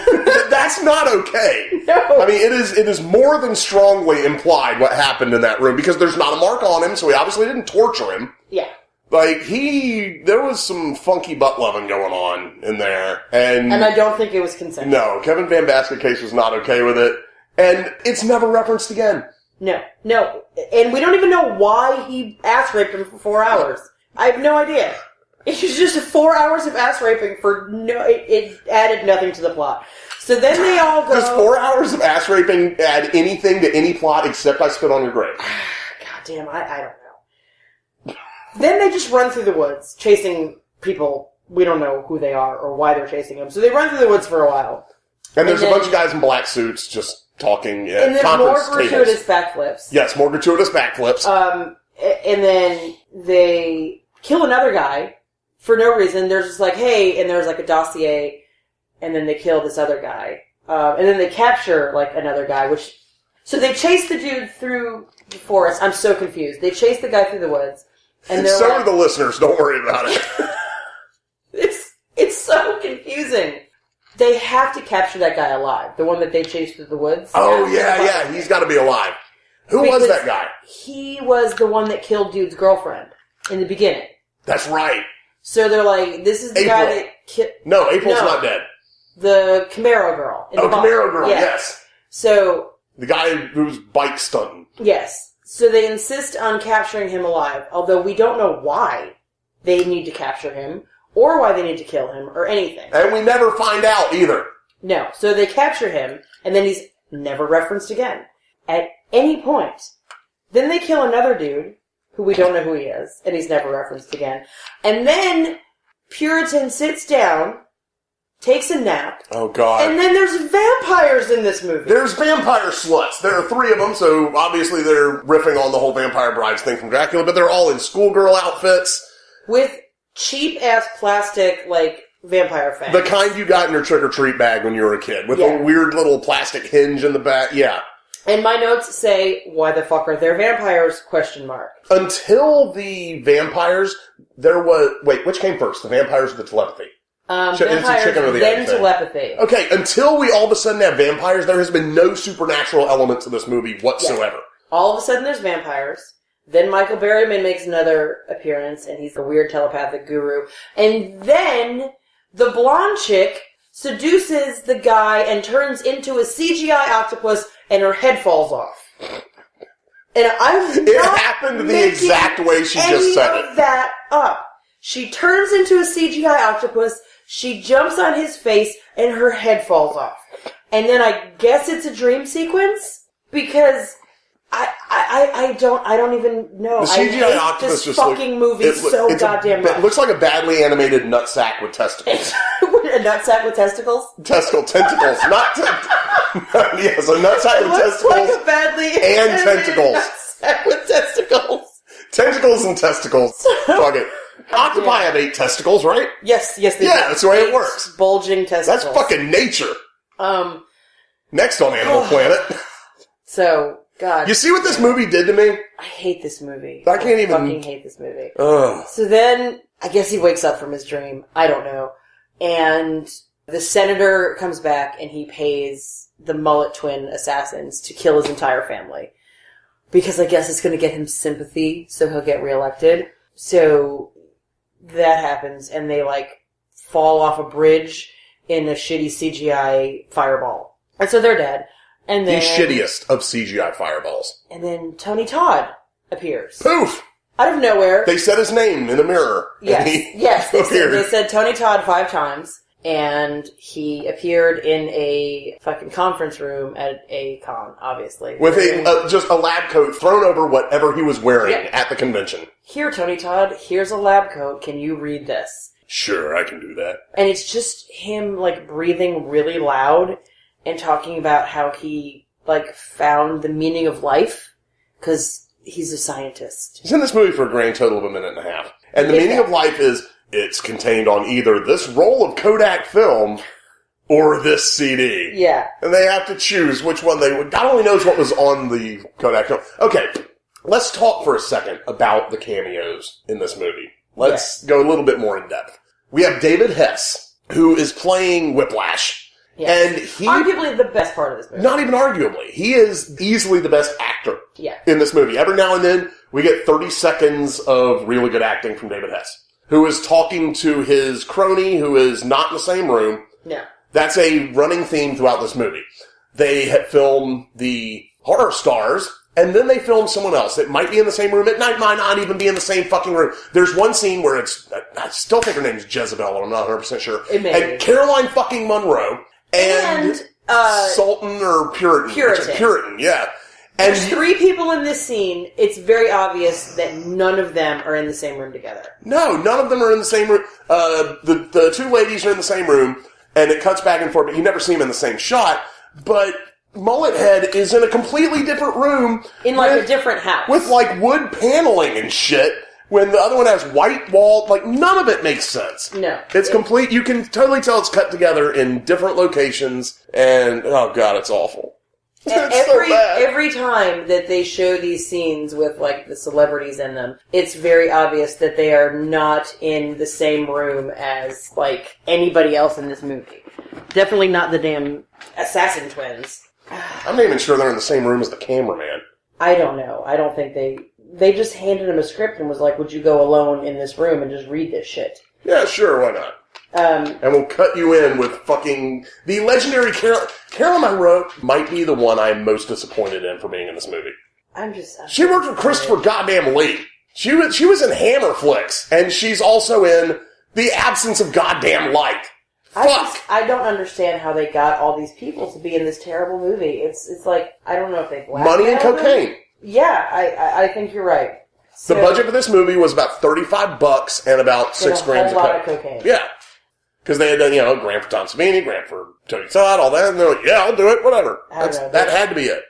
that's not okay. No. I mean, it is more than strongly implied what happened in that room because there's not a mark on him, so he obviously didn't torture him. Yeah. There was some funky butt loving going on in there. And I don't think it was consensual. No, Kevin Van Basket Case was not okay with it. And it's never referenced again. No. And we don't even know why he ass raped him for 4 hours. I have no idea. It's just 4 hours of ass raping for no... It added nothing to the plot. So then they all go... Does 4 hours of ass raping add anything to any plot except I Spit on Your Grave? God damn, I don't know. Then they just run through the woods, chasing people. We don't know who they are or why they're chasing them. So they run through the woods for a while. And there's a bunch of guys in black suits just talking at and then conference more tables. gratuitous backflips. Yes, more gratuitous backflips. And then they kill another guy for no reason. They're just like, hey, and there's like a dossier, and then they kill this other guy. And then they capture like another guy, so they chase the dude through the forest. I'm so confused. They chase the guy through the woods. And so like, are the listeners. Don't worry about it. It's so confusing. They have to capture that guy alive. The one that they chased through the woods. Oh, yeah. He's got to be alive. Who was that guy? He was the one that killed dude's girlfriend in the beginning. That's right. So they're like, this is the guy that killed... No, April's not dead. The Camaro girl. Camaro girl, yes. So... The guy who's bike stunting. Yes. So they insist on capturing him alive, although we don't know why they need to capture him, or why they need to kill him, or anything. And we never find out either. No. So they capture him, and then he's never referenced again. At any point. Then they kill another dude, who we don't know who he is, and he's never referenced again. And then Puritan sits down, takes a nap. Oh, God. And then there's vampires in this movie. There's vampire sluts. There are 3 of them, so obviously they're riffing on the whole Vampire Brides thing from Dracula, but they're all in schoolgirl outfits. With cheap-ass plastic, like, vampire fangs. The kind you got in your trick-or-treat bag when you were a kid, with a weird little plastic hinge in the back. Yeah. And my notes say, why the fuck are there vampires? ? Until the vampires, there was... Wait, which came first? The vampires or the telepathy? Vampires, chicken or the then egg thing. telepathy. Okay, until we all of a sudden have vampires, there has been no supernatural element to this movie whatsoever. Yeah. All of a sudden there's vampires. Then Michael Berryman makes another appearance, and he's a weird telepathic guru. And then the blonde chick seduces the guy and turns into a CGI octopus, and her head falls off. And It happened the exact way she just said it. That up. She turns into a CGI octopus, she jumps on his face, and her head falls off. And then I guess it's a dream sequence? Because I don't even know. The CGI octopus this just fucking movie so goddamn much. It looks like a badly animated nutsack with testicles. A nutsack with testicles? Tentacles, not yes, a nutsack with testicles like a badly and tentacles. Nutsack with testicles. Tentacles and testicles. Fuck it. Octopi have 8 testicles, right? Yes, they do. That's the way it works. Bulging testicles. That's fucking nature. Next on Animal Planet. So, God. You see what this movie did to me? I hate this movie. I fucking hate this movie. So then, I guess he wakes up from his dream. I don't know. And the senator comes back and he pays the mullet twin assassins to kill his entire family. Because I guess it's going to get him sympathy, so he'll get reelected. So that happens, and they, fall off a bridge in a shitty CGI fireball. And so they're dead. And then, the shittiest of CGI fireballs. And then Tony Todd appears. Poof! Out of nowhere. They said his name in a mirror. Yes. They said Tony Todd 5 times. And he appeared in a fucking conference room at a con, obviously. With just a lab coat thrown over whatever he was wearing at the convention. Here, Tony Todd, here's a lab coat. Can you read this? Sure, I can do that. And it's just him, breathing really loud and talking about how he, found the meaning of life. Because he's a scientist. He's in this movie for a grand total of 1.5 minutes. And the meaning of life is... It's contained on either this roll of Kodak film or this CD. Yeah. And they have to choose which one they would. God only knows what was on the Kodak film. Okay, let's talk for a second about the cameos in this movie. Let's go a little bit more in depth. We have David Hess, who is playing Whiplash. Yes. And he... Arguably the best part of this movie. Not even arguably. He is easily the best actor in this movie. Every now and then, we get 30 seconds of really good acting from David Hess, who is talking to his crony who is not in the same room. Yeah. That's a running theme throughout this movie. They had filmed the horror stars and then they film someone else. It might be in the same room. It might not even be in the same fucking room. There's one scene where I still think her name's Jezebel, but I'm not 100% sure. It may and be. Caroline fucking Munro and Sultan or Puritan. Puritan, yeah. And there's 3 people in this scene. It's very obvious that none of them are in the same room together. No, none of them are in the same room. The 2 ladies are in the same room, and it cuts back and forth, but you never see them in the same shot. But Mullet Head is in a completely different room. In like a different house. With like wood paneling and shit, when the other one has white wall. Like, none of it makes sense. No. It's complete. You can totally tell it's cut together in different locations, and oh god, it's awful. Every time that they show these scenes with like the celebrities in them, it's very obvious that they are not in the same room as like anybody else in this movie. Definitely not the damn assassin twins. I'm not even sure they're in the same room as the cameraman. I don't know. I don't think they just handed him a script and was like, "Would you go alone in this room and just read this shit?" Yeah, sure, why not? And we'll cut you in with fucking the legendary Carolyn Munro might be the one I'm most disappointed in for being in this movie. She worked with Christopher goddamn Lee. She was in Hammer Flicks, and she's also in The Absence of Goddamn Light. I don't understand how they got all these people to be in this terrible movie. It's like, I don't know if they blackmailed money and cocaine. them. Yeah, I think you're right. The budget for this movie was about $35 and about 6 grams of cocaine. Yeah. Because they had done, a grant for Tom Savini, grant for Tony Todd, all that, and they're like, yeah, I'll do it, whatever. That had to be it.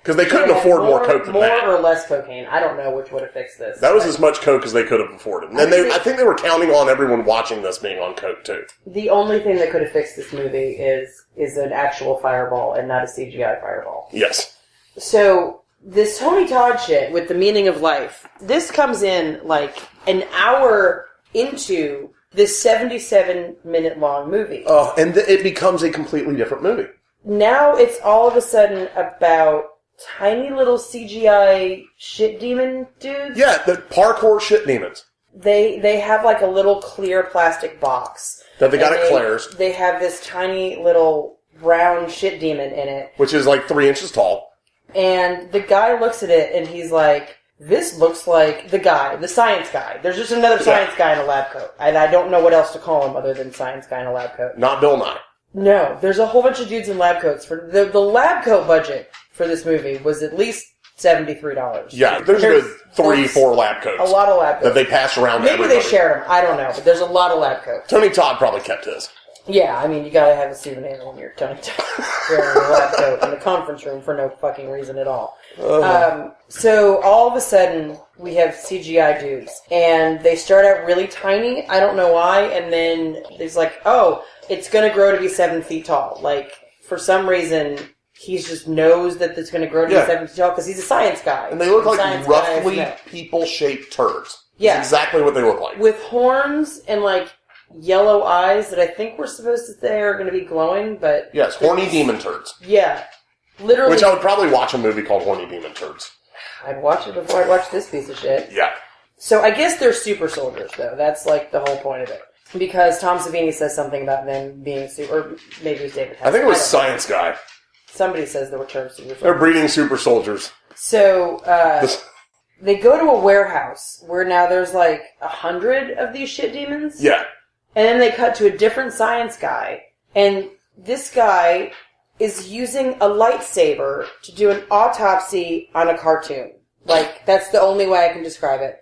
Because they couldn't afford more coke than that. More or less cocaine. I don't know which would have fixed this. That was as much coke as they could have afforded. And I think they were counting on everyone watching this being on coke, too. The only thing that could have fixed this movie is an actual fireball and not a CGI fireball. Yes. So, this Tony Todd shit with the meaning of life, this comes in like an hour into this 77-minute long movie. And it becomes a completely different movie. Now it's all of a sudden about tiny little CGI shit demon dudes. Yeah, the parkour shit demons. They have like a little clear plastic box. That they got at Claire's. They have this tiny little brown shit demon in it. Which is like 3 inches tall. And the guy looks at it and he's like, this looks like the science guy. There's just another science guy in a lab coat. And I don't know what else to call him other than science guy in a lab coat. Not Bill Nye. No, there's a whole bunch of dudes in lab coats. For the lab coat budget for this movie was at least $73. Yeah, there's a good 3-4 lab coats. A lot of lab coats. That they passed around to Maybe everybody. they shared them. I don't know, but there's a lot of lab coats. Tony Todd probably kept his. Yeah, I mean, you gotta have a souvenir when you're Tony Todd wearing a lab coat in the conference room for no fucking reason at all. So all of a sudden, we have CGI dudes, and they start out really tiny, I don't know why, and then it's like, oh, it's gonna grow to be 7 feet tall. Like, for some reason, he just knows that it's gonna grow to be 7 feet tall, because he's a science guy. And they look like roughly people-shaped turds. Yeah. That's exactly what they look like. With horns and, like, yellow eyes that I think we're supposed to say are going to be glowing, but... Yes, horny demon turds. Yeah. Literally. Which I would probably watch a movie called Horny Demon Turds. I'd watch it before I'd watch this piece of shit. Yeah. So I guess they're super soldiers, though. That's, like, the whole point of it. Because Tom Savini says something about them being super... Or maybe it was David Hess. I think it was Science Guy. Somebody says the term super soldiers. They're breeding super soldiers. So, they go to a warehouse where now there's, like, 100 of these shit demons. Yeah. And then they cut to a different science guy, and this guy is using a lightsaber to do an autopsy on a cartoon. Like, that's the only way I can describe it.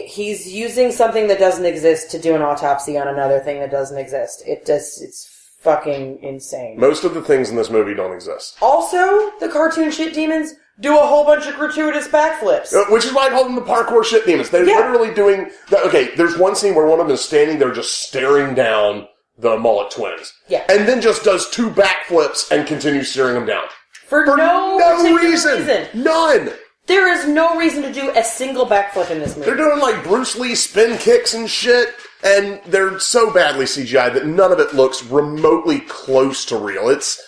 He's using something that doesn't exist to do an autopsy on another thing that doesn't exist. It's fucking insane. Most of the things in this movie don't exist. Also, the cartoon shit demons do a whole bunch of gratuitous backflips. Which is why I call them the parkour shit demons. They're literally doing... Okay, there's one scene where one of them is standing there just staring down the Mullet twins. Yeah. And then just does 2 backflips and continues staring them down. For no reason. None! There is no reason to do a single backflip in this movie. They're doing like Bruce Lee spin kicks and shit, and they're so badly CGI that none of it looks remotely close to real. It's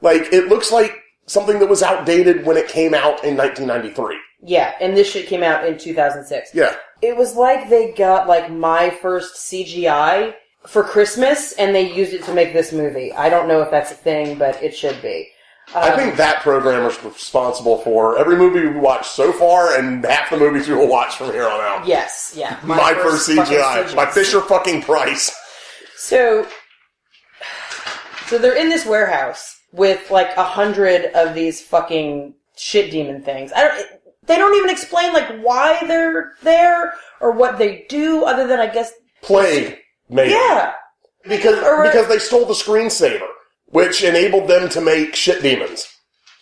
like, it looks like something that was outdated when it came out in 1993. Yeah, and this shit came out in 2006. Yeah. It was like they got, like, my first CGI for Christmas, and they used it to make this movie. I don't know if that's a thing, but it should be. I think that programmer's responsible for every movie we watch so far and half the movies we will watch from here on out. Yes, yeah. My first CGI. My Fisher fucking Price. So they're in this warehouse with like 100 of these fucking shit demon things. They don't even explain like why they're there or what they do, other than I guess plague. Maybe. Yeah, because they stole the screensaver, which enabled them to make shit demons.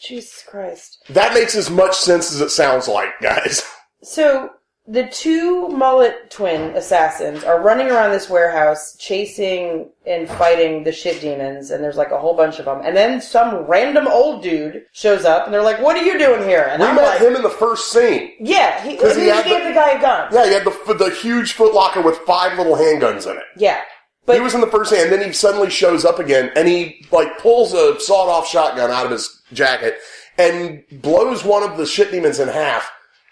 Jesus Christ. That makes as much sense as it sounds like, guys. So, the two mullet twin assassins are running around this warehouse chasing and fighting the shit demons, and there's like a whole bunch of them. And then some random old dude shows up, and they're like, what are you doing here? And we met him in the first scene. Yeah, he gave the guy a gun. Yeah, he had the huge footlocker with 5 little handguns in it. Yeah. But he was in the first scene, and then he suddenly shows up again, and he like pulls a sawed-off shotgun out of his jacket and blows one of the shit demons in half.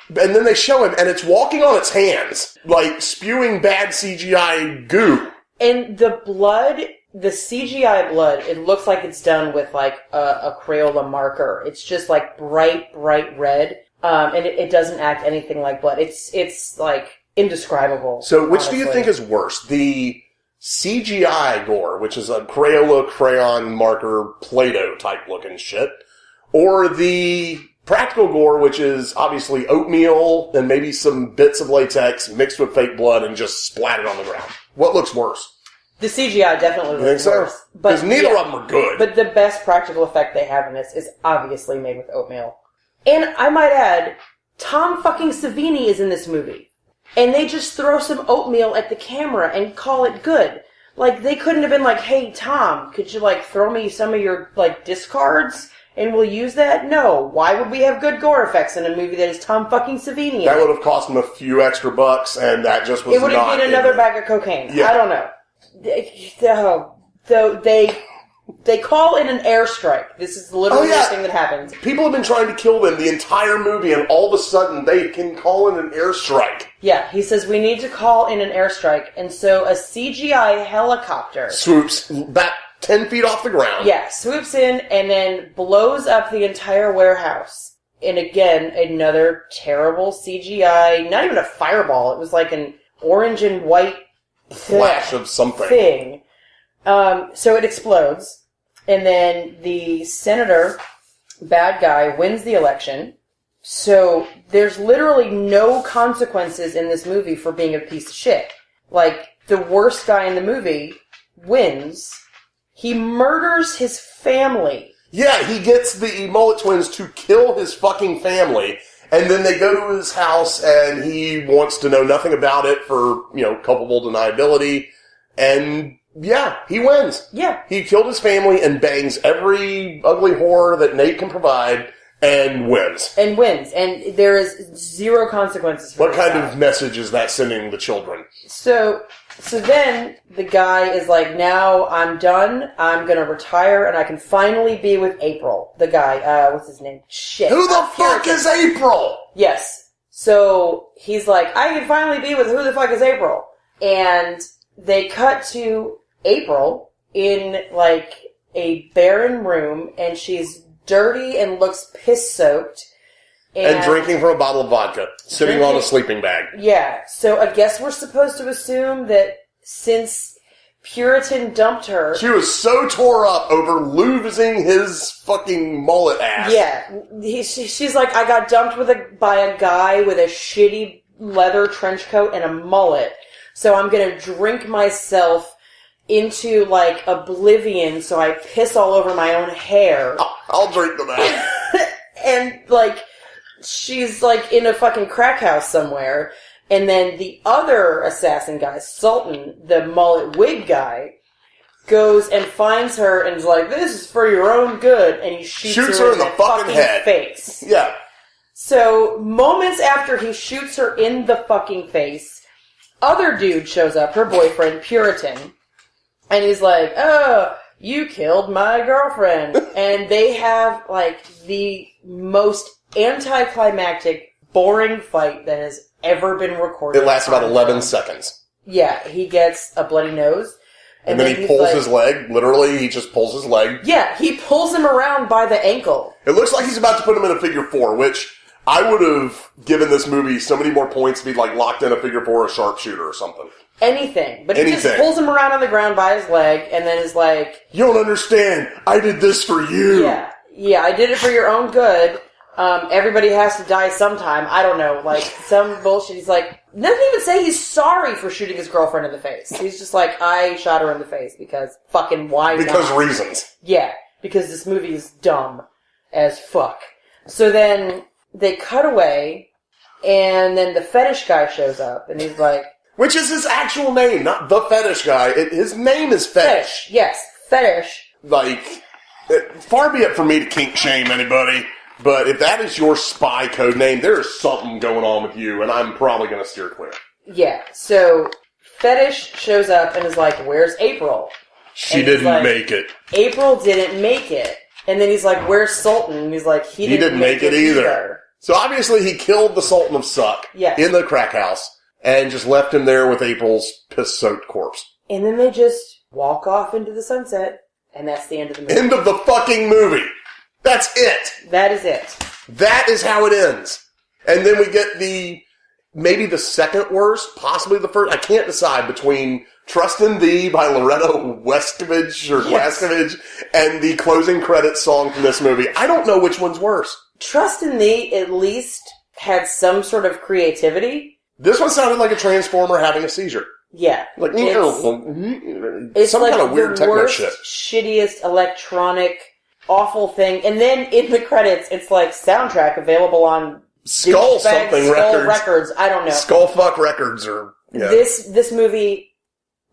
And then they show him, and it's walking on its hands, like spewing bad CGI goo. And the blood, the CGI blood, it looks like it's done with like a Crayola marker. It's just like bright red, and it doesn't act anything like blood. It's like indescribable. So, which honestly. do you think is worse, the CGI gore, which is a Crayola crayon marker Play-Doh type looking shit, or the practical gore, which is obviously oatmeal and maybe some bits of latex mixed with fake blood and just splatted on the ground? What looks worse? The CGI definitely You think looks so? worse. Because neither of them are good. But the best practical effect they have in this is obviously made with oatmeal. And I might add, Tom fucking Savini is in this movie. And they just throw some oatmeal at the camera and call it good. Like, they couldn't have been like, hey, Tom, could you, like, throw me some of your, like, discards? And we'll use that? No. Why would we have good gore effects in a movie that is Tom fucking Savini in? That would have cost them a few extra bucks, and that just was It would have been another bag of cocaine. Yeah. I don't know. So they call in an airstrike. This is literally the thing that happens. People have been trying to kill them the entire movie, and all of a sudden they can call in an airstrike. Yeah, he says we need to call in an airstrike, and so a CGI helicopter swoops back 10 feet off the ground. Yeah, swoops in and then blows up the entire warehouse. And again, another terrible CGI, not even a fireball, it was like an orange and white flash of something. So it explodes, and then the senator, bad guy, wins the election. So there's literally no consequences in this movie for being a piece of shit. Like, the worst guy in the movie wins. He murders his family. Yeah, he gets the mullet twins to kill his fucking family, and then they go to his house, and he wants to know nothing about it for, culpable deniability, and yeah, he wins. Yeah. He killed his family and bangs every ugly horror that Nate can provide, and wins. And there is zero consequences for What kind of message is that sending the children? So then the guy is like, now I'm done, I'm gonna retire, and I can finally be with April. The guy, what's his name? Shit. Who the fuck is April? Yes. So he's like, I can finally be with who the fuck is April? And they cut to April in like a barren room, and she's dirty and looks piss-soaked. And drinking from a bottle of vodka, sitting on a sleeping bag. Yeah, so I guess we're supposed to assume that since Puritan dumped her... She was so tore up over losing his fucking mullet ass. Yeah, she's like, I got dumped by a guy with a shitty leather trench coat and a mullet, so I'm gonna drink myself into, like, oblivion so I piss all over my own hair. I'll drink to that. And, like... She's, like, in a fucking crack house somewhere, and then the other assassin guy, Sultan, the mullet wig guy, goes and finds her and is like, this is for your own good, and he shoots her in the fucking head. Face. Yeah. So, moments after he shoots her in the fucking face, other dude shows up, her boyfriend, Puritan, and he's like, oh, you killed my girlfriend. And they have, like, the most anticlimactic, boring fight that has ever been recorded. It lasts about 11 seconds. Yeah, he gets a bloody nose, And then he he's pulls like- his leg. Literally, he just pulls his leg. Yeah, he pulls him around by the ankle. It looks like he's about to put him in a figure four, which I would have given this movie so many more points to be like locked in a figure four or sharpshooter or something. Anything. But he just Anything. pulls him around on the ground by his leg and then is like... You don't understand. I did this for you. Yeah, I did it for your own good. Everybody has to die sometime. I don't know, like, some bullshit. He's like, doesn't even say he's sorry for shooting his girlfriend in the face. He's just like, I shot her in the face because fucking why not? Because reasons. Yeah, because this movie is dumb as fuck. So then they cut away, and then the fetish guy shows up, and he's like... Which is his actual name, not the fetish guy. His name is Fetish. Yes, Fetish. Like, far be it for me to kink shame anybody, but if that is your spy code name, there is something going on with you, and I'm probably going to steer clear. Yeah, so Fetish shows up and is like, where's April? She And he's didn't like, make it. April didn't make it. And then he's like, where's Sultan? And he's like, he didn't make it either. So obviously he killed the Sultan of Suck Yes. in the crack house and just left him there with April's piss-soaked corpse. And then they just walk off into the sunset, and that's the end of the movie. End of the fucking movie. That's it. That is it. That is how it ends. And then we get maybe the second worst, possibly the first. I can't decide between Trust in Thee by Loretto Westkovich or Glaskovich and the closing credits song from this movie. I don't know which one's worse. Trust in Thee at least had some sort of creativity. This one sounded like a transformer having a seizure. Yeah. Like, it's some like kind of weird the techno worst, shit. shittiest electronic, awful thing. And then in the credits, it's like soundtrack available on Skull douchebag something Skull records. I don't know. Skullfuck Records or... Yeah. This movie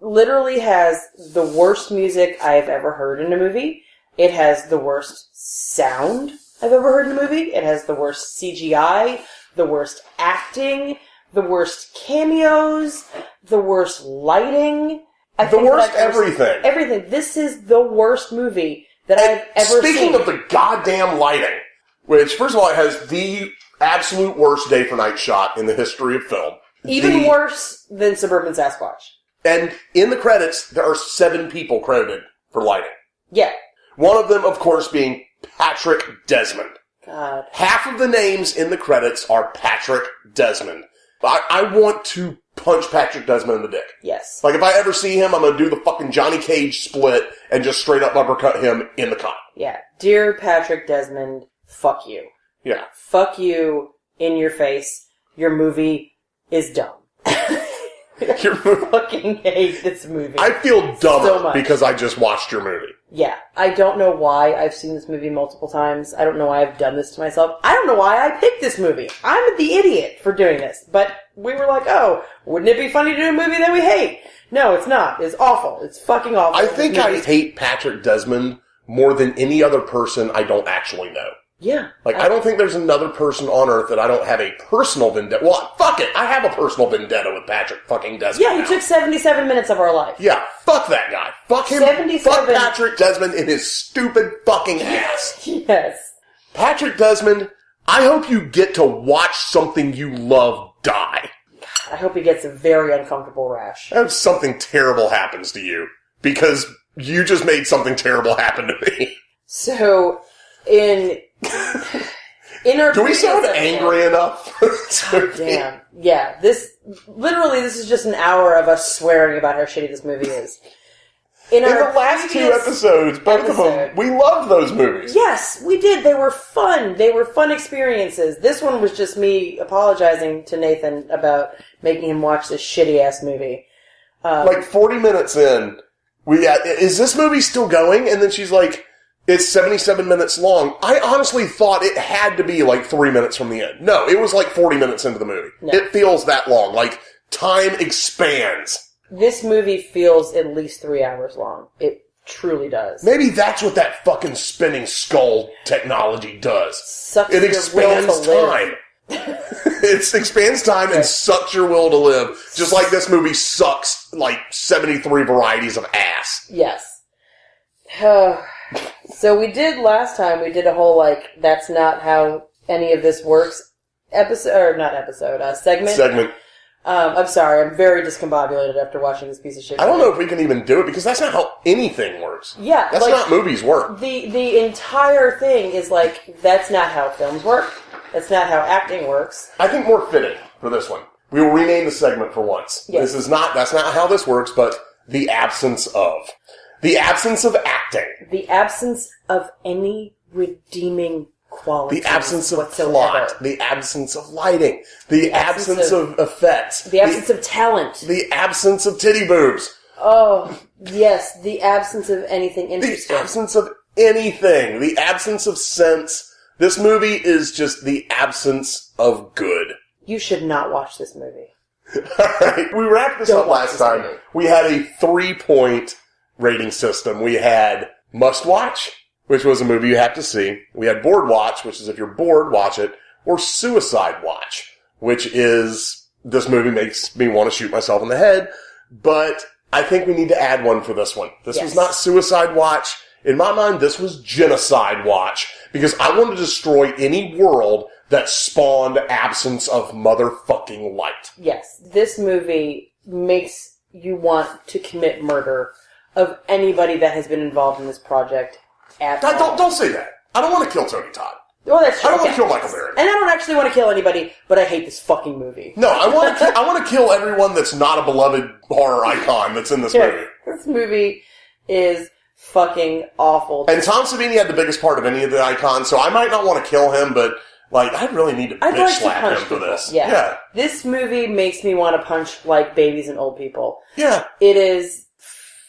literally has the worst music I've ever heard in a movie. It has the worst sound I've ever heard in a movie. It has the worst CGI, the worst acting, the worst cameos, the worst lighting. The worst everything. Everything. This is the worst movie that I've ever seen. Speaking of the goddamn lighting, which, first of all, it has the absolute worst day for night shot in the history of film. Even worse than Suburban Sasquatch. And in the credits, there are 7 people credited for lighting. Yeah. One of them, of course, being Patrick Desmond. God. Half of the names in the credits are Patrick Desmond. I want to punch Patrick Desmond in the dick. Yes. Like, if I ever see him, I'm going to do the fucking Johnny Cage split and just straight up uppercut him in the cock. Yeah. Dear Patrick Desmond, fuck you. Yeah. Fuck you in your face. Your movie is dumb. Your movie. Fucking hate this movie. I feel dumber so much. because I just watched your movie. Yeah. I don't know why I've seen this movie multiple times. I don't know why I've done this to myself. I don't know why I picked this movie. I'm the idiot for doing this. But we were like, oh, wouldn't it be funny to do a movie that we hate? No, it's not. It's awful. It's fucking awful. I think I hate Patrick Desmond more than any other person I don't actually know. Yeah. Like, I don't think there's another person on Earth that I don't have a personal vendetta. Well, fuck it. I have a personal vendetta with Patrick fucking Desmond. Yeah, he took 77 minutes of our life. Yeah, fuck that guy. Fuck him. 77. Fuck Patrick Desmond in his stupid fucking ass. Yes. Patrick Desmond, I hope you get to watch something you love die. I hope he gets a very uncomfortable rash. I hope something terrible happens to you. Because you just made something terrible happen to me. So, in our Do we sound previous angry enough? episode- Damn. Yeah, this is just an hour of us swearing about how shitty this movie is. In In our the last 2 previous episodes, both of them, we loved those movies. Yes, we did. They were fun. They were fun experiences. This one was just me apologizing to Nathan about making him watch this shitty-ass movie. Like 40 minutes in, is this movie still going? And then she's like, it's 77 minutes long. I honestly thought it had to be like 3 minutes from the end. No, it was like 40 minutes into the movie. No. It feels that long. Like, time expands. This movie feels at least 3 hours long. It truly does. Maybe that's what that fucking spinning skull technology does. Sucks It your expands will to live. time. It expands time and sucks your will to live. Just like this movie sucks like 73 varieties of ass. Yes. So we did last time, we did a whole, like, that's not how any of this works segment. Segment. I'm sorry, I'm very discombobulated after watching this piece of shit. I don't know if we can even do it, because that's not how anything works. Yeah. That's not movies work. The entire thing is like, that's not how films work. That's not how acting works. I think more fitting for this one. We will rename the segment for once. Yes. That's not how this works, but the absence of. The absence of acting. The absence of any redeeming quality. The absence of whatsoever. plot. The absence of lighting. The absence of effects. The absence of talent. The absence of titty boobs. Oh, yes, the absence of anything The interesting. absence of anything. The absence of sense. This movie is just the absence of good. You should not watch this movie. Alright, we wrapped this Don't up watch last this time. movie. We had a 3-point rating system. We had Must Watch, which was a movie you have to see. We had Bored Watch, which is if you're bored, watch it. Or Suicide Watch, which is, this movie makes me want to shoot myself in the head. But I think we need to add one for this one. This was not Suicide Watch. In my mind, this was Genocide Watch. Because I want to destroy any world that spawned absence of motherfucking light. Yes, this movie makes you want to commit murder of anybody that has been involved in this project at all. Don't say that. I don't want to kill Tony Todd. Well, that's true. I don't want to Okay. kill Michael Barrett. And I don't actually want to kill anybody, but I hate this fucking movie. No, I want to kill everyone that's not a beloved horror icon that's in this movie. This movie is fucking awful. And Tom Savini had the biggest part of any of the icons, so I might not want to kill him, but like I really need to I'd bitch like to slap punch him for people. this. Yeah. This movie makes me want to punch like babies and old people. Yeah. It is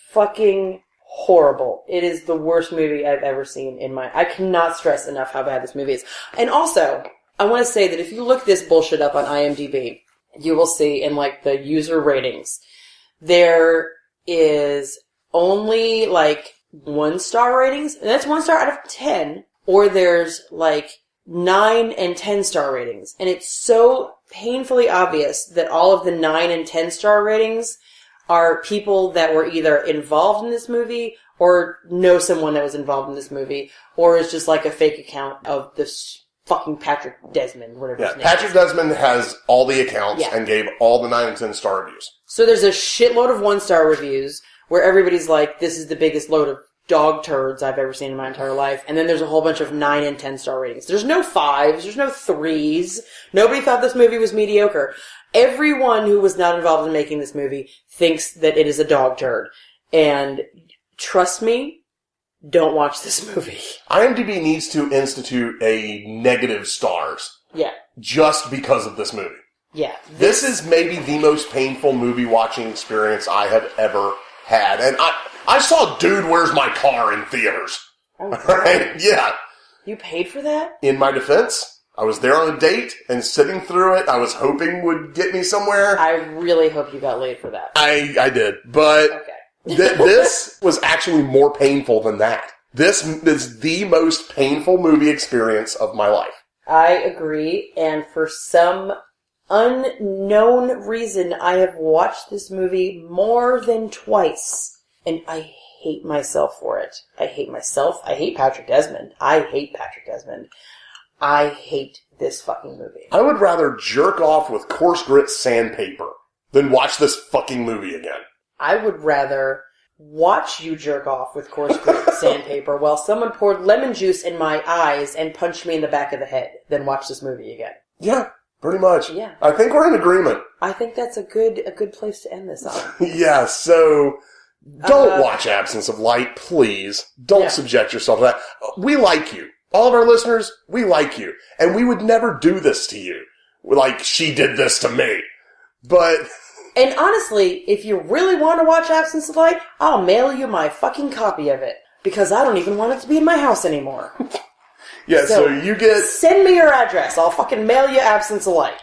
fucking horrible. It is the worst movie I've ever seen in my... I cannot stress enough how bad this movie is. And also, I want to say that if you look this bullshit up on IMDb, you will see in like the user ratings, there is only like 1-star ratings, and that's 1 star out of 10, or there's like 9 and 10-star ratings. And it's so painfully obvious that all of the 9 and 10-star ratings are people that were either involved in this movie or know someone that was involved in this movie, or is just like a fake account of this fucking Patrick Desmond, whatever his name Patrick is. Desmond has all the accounts Yeah. and gave all the 9 and 10 star reviews. So there's a shitload of 1-star reviews where everybody's like, this is the biggest load of dog turds I've ever seen in my entire life. And then there's a whole bunch of 9 and 10-star ratings. There's no 5s. There's no 3s. Nobody thought this movie was mediocre. Everyone who was not involved in making this movie thinks that it is a dog turd. And trust me, don't watch this movie. IMDb needs to institute a negative stars Yeah. just because of this movie. Yeah. This is maybe the most painful movie watching experience I have ever had. And I saw Dude, Where's My Car in theaters. Oh, Right? Yeah. You paid for that? In my defense, I was there on a date and sitting through it. I was hoping would get me somewhere. I really hope you got laid for that. I did. But Okay. this was actually more painful than that. This is the most painful movie experience of my life. I agree, and for some unknown reason, I have watched this movie more than twice, and I hate myself for it. I hate myself. I hate Patrick Desmond. I hate Patrick Desmond. I hate this fucking movie. I would rather jerk off with coarse grit sandpaper than watch this fucking movie again. I would rather watch you jerk off with coarse grit sandpaper while someone poured lemon juice in my eyes and punched me in the back of the head than watch this movie again. Yeah, pretty much. Yeah. I think we're in agreement. I think that's a good place to end this on. Yeah, so don't watch Absence of Light, please. Don't subject yourself to that. We like you. All of our listeners, we like you. And we would never do this to you. Like, she did this to me. But... And honestly, if you really want to watch Absence of Light, I'll mail you my fucking copy of it. Because I don't even want it to be in my house anymore. Yeah, so you get... Send me your address. I'll fucking mail you Absence of Light.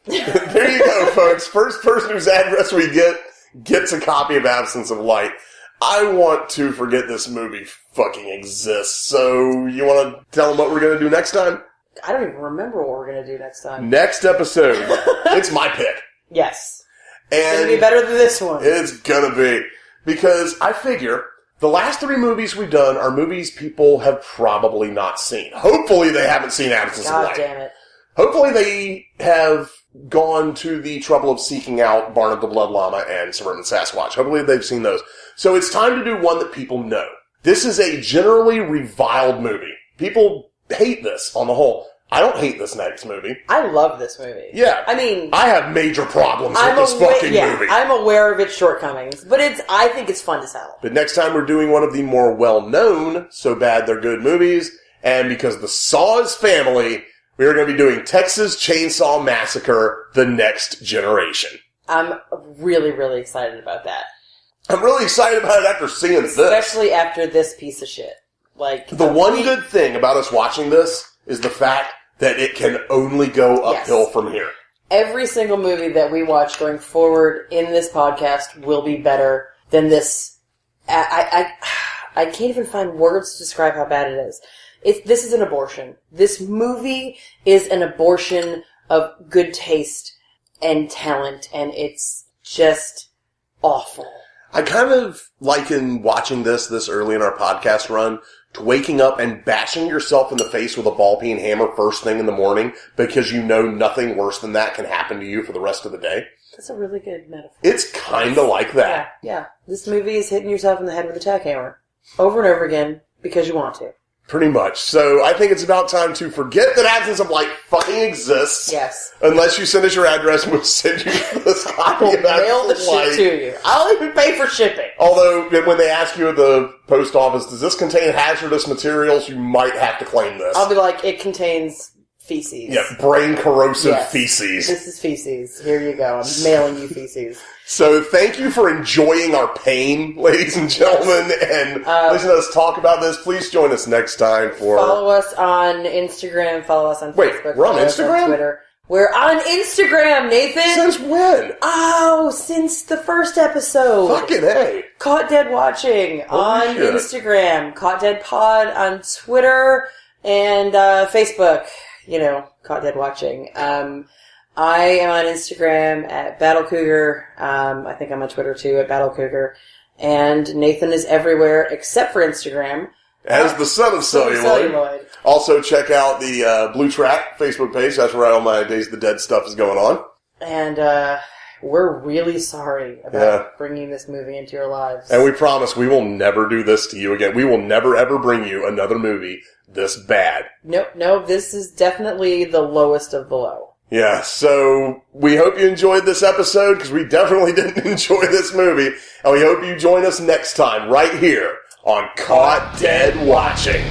There you go, folks. First person whose address we get gets a copy of Absence of Light. I want to forget this movie fucking exists. So, you want to tell them what we're going to do next time? I don't even remember what we're going to do next time. Next episode. It's my pick. Yes. And It's going to be better than this one. It's gonna be. Because I figure the last 3 movies we've done are movies people have probably not seen. Hopefully they haven't seen Absence of God Light. damn it. Hopefully they have gone to the trouble of seeking out Barn of the Blood Llama and Suburban Sasquatch. Hopefully they've seen those. So it's time to do one that people know. This is a generally reviled movie. People hate this on the whole. I don't hate this next movie. I love this movie. Yeah. I mean, I have major problems with this fucking movie. I'm aware of its shortcomings, but I think it's fun as hell. But next time we're doing one of the more well-known, so bad they're good movies, and because the Saw is family, we are going to be doing Texas Chainsaw Massacre: The Next Generation. I'm really, really excited about that. I'm really excited about it after seeing this. Especially after this piece of shit. One good thing about us watching this is the fact that it can only go uphill from here. Every single movie that we watch going forward in this podcast will be better than this. I can't even find words to describe how bad it is. This is an abortion. This movie is an abortion of good taste and talent, and it's just awful. I kind of liken watching this early in our podcast run to waking up and bashing yourself in the face with a ball-peen hammer first thing in the morning because you know nothing worse than that can happen to you for the rest of the day. That's a really good metaphor. It's kind of like that. Yeah. This movie is hitting yourself in the head with a tack hammer over and over again because you want to. Pretty much. So I think it's about time to forget that Absence of Light fucking exists. Yes. Unless you send us your address, we'll send you this copy of mail the Absence of Light. shit to you. I'll even pay for shipping. Although, when they ask you at the post office, does this contain hazardous materials, you might have to claim this. I'll be like, it contains feces. Yeah, brain corrosive feces. This is feces. Here you go. I'm mailing you feces. So thank you for enjoying our pain, ladies and gentlemen, and listen to us talk about this. Please join us next time for... Follow us on Instagram. Follow us on Facebook. We're on follow us Instagram? on Twitter. We're on Instagram, Nathan! Since when? Oh, since the first episode. Fucking A. Caught Dead Watching on shit. Instagram. Caught Dead Pod on Twitter and Facebook. You know, Caught Dead Watching. I am on Instagram at Battle Cougar. I think I'm on Twitter too at Battle Cougar. And Nathan is everywhere except for Instagram. As the son of Celluloid. Also check out the Blue Track Facebook page. That's where all my Days of the Dead stuff is going on. And we're really sorry about bringing this movie into your lives. And we promise we will never do this to you again. We will never ever bring you another movie this bad. No, this is definitely the lowest of the low. Yeah, so we hope you enjoyed this episode, because we definitely didn't enjoy this movie, and we hope you join us next time, right here on Caught Dead Watching.